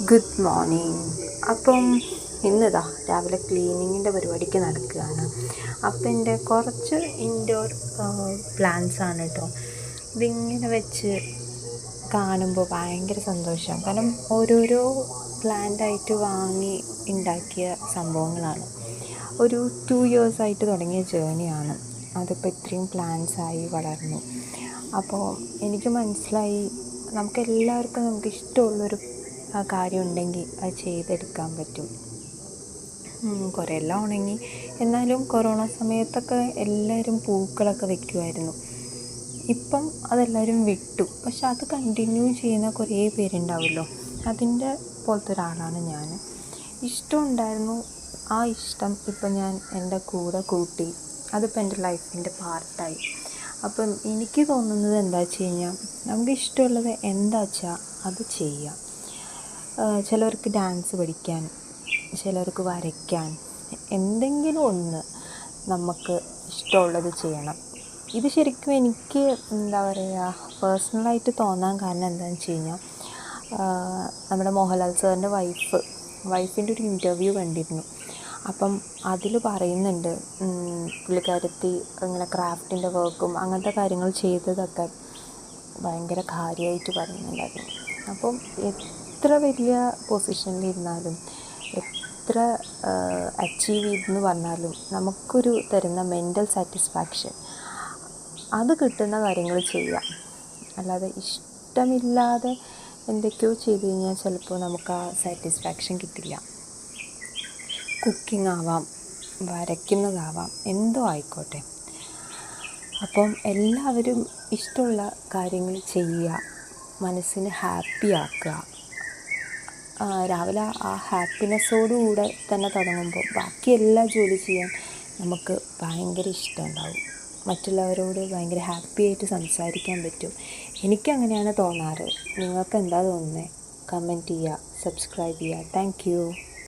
Good morning. അപ്പം ഇന്നിതാ രാവിലെ ക്ലീനിങ്ങിൻ്റെ പരിപാടിക്ക് നടക്കുകയാണ്. അപ്പം എൻ്റെ കുറച്ച് ഇൻഡോർ പ്ലാന്റ്സ് ആണ് കേട്ടോ. ഇതിങ്ങനെ വെച്ച് കാണുമ്പോൾ ഭയങ്കര സന്തോഷം. കാരണം ഓരോരോ പ്ലാന്റായിട്ട് വാങ്ങി ഉണ്ടാക്കിയ സംഭവങ്ങളാണ്. ഒരു 2 years ആയിട്ട് തുടങ്ങിയ ജേണിയാണ്. അതിപ്പോൾ ഇത്രയും പ്ലാന്റ്സായി വളർന്നു. അപ്പോൾ എനിക്ക് മനസ്സിലായി നമുക്ക് ഇഷ്ടമുള്ളൊരു കാര്യം ഉണ്ടെങ്കിൽ അത് ചെയ്തെടുക്കാൻ പറ്റും. കുറേ എല്ലാം ഉണങ്ങി. എന്നാലും കൊറോണ സമയത്തൊക്കെ എല്ലാവരും പൂക്കളൊക്കെ വെക്കുമായിരുന്നു. ഇപ്പം അതെല്ലാവരും വിട്ടു. പക്ഷെ അത് കണ്ടിന്യൂ ചെയ്യുന്ന കുറേ പേരുണ്ടാവുമല്ലോ. അതിൻ്റെ പോലത്തെ ഒരാളാണ് ഞാൻ. ഇഷ്ടമുണ്ടായിരുന്നു. ആ ഇഷ്ടം ഇപ്പം ഞാൻ എൻ്റെ കൂടെ കൂട്ടി. അതിപ്പോൾ എൻ്റെ ലൈഫിൻ്റെ പാർട്ടായി. അപ്പം എനിക്ക് തോന്നുന്നത് എന്താ വെച്ച് കഴിഞ്ഞാൽ, നമുക്ക് ഇഷ്ടമുള്ളത് എന്താ വെച്ചാൽ അത് ചെയ്യാം. ചിലർക്ക് ഡാൻസ് പഠിക്കാൻ, ചിലർക്ക് വരയ്ക്കാൻ, എന്തെങ്കിലും ഒന്ന് നമുക്ക് ഇഷ്ടമുള്ളത് ചെയ്യണം. ഇത് ശരിക്കും എനിക്ക് എന്താ പറയുക, പേഴ്സണലായിട്ട് തോന്നാൻ കാരണം എന്താണെന്ന് വെച്ച് കഴിഞ്ഞാൽ, നമ്മുടെ മോഹൻലാൽ സാറിൻ്റെ വൈഫിൻ്റെ ഒരു ഇൻ്റർവ്യൂ കണ്ടിരുന്നു. അപ്പം അതിൽ പറയുന്നുണ്ട്, പുള്ളിക്കാരത്തി ഇങ്ങനെ ക്രാഫ്റ്റിൻ്റെ വർക്കും അങ്ങനത്തെ കാര്യങ്ങൾ ചെയ്തതൊക്കെ ഭയങ്കര കാര്യമായിട്ട് പറയുന്നുണ്ടായിരുന്നു. അപ്പം എത്ര വലിയ പൊസിഷനിലിരുന്നാലും, എത്ര അച്ചീവ് ചെയ്തെന്ന് പറഞ്ഞാലും, നമുക്കൊരു തരുന്ന മെൻ്റൽ സാറ്റിസ്ഫാക്ഷൻ, അത് കിട്ടുന്ന കാര്യങ്ങൾ ചെയ്യാം. അല്ലാതെ ഇഷ്ടമില്ലാതെ എന്തൊക്കെയോ ചെയ്ത് കഴിഞ്ഞാൽ ചിലപ്പോൾ നമുക്ക് ആ സാറ്റിസ്ഫാക്ഷൻ കിട്ടില്ല. കുക്കിംഗ് ആവാം, വരയ്ക്കുന്നതാവാം, എന്തോ ആയിക്കോട്ടെ. അപ്പം എല്ലാവരും ഇഷ്ടമുള്ള കാര്യങ്ങൾ ചെയ്യുക, മനസ്സിനെ ഹാപ്പി ആക്കുക. രാവിലെ ആ ഹാപ്പിനെസ്സോടുകൂടെ തന്നെ തുടങ്ങുമ്പോൾ ബാക്കി എല്ലാ ജോലി ചെയ്യാൻ നമുക്ക് ഭയങ്കര ഇഷ്ടമുണ്ടാവും. മറ്റുള്ളവരോട് ഭയങ്കര ഹാപ്പി ആയിട്ട് സംസാരിക്കാൻ പറ്റും. എനിക്കങ്ങനെയാണ് തോന്നാറ്. നിങ്ങൾക്ക് എന്താ തോന്നുന്നത്? കമൻറ്റ് ചെയ്യുക, സബ്സ്ക്രൈബ് ചെയ്യുക. Thank you.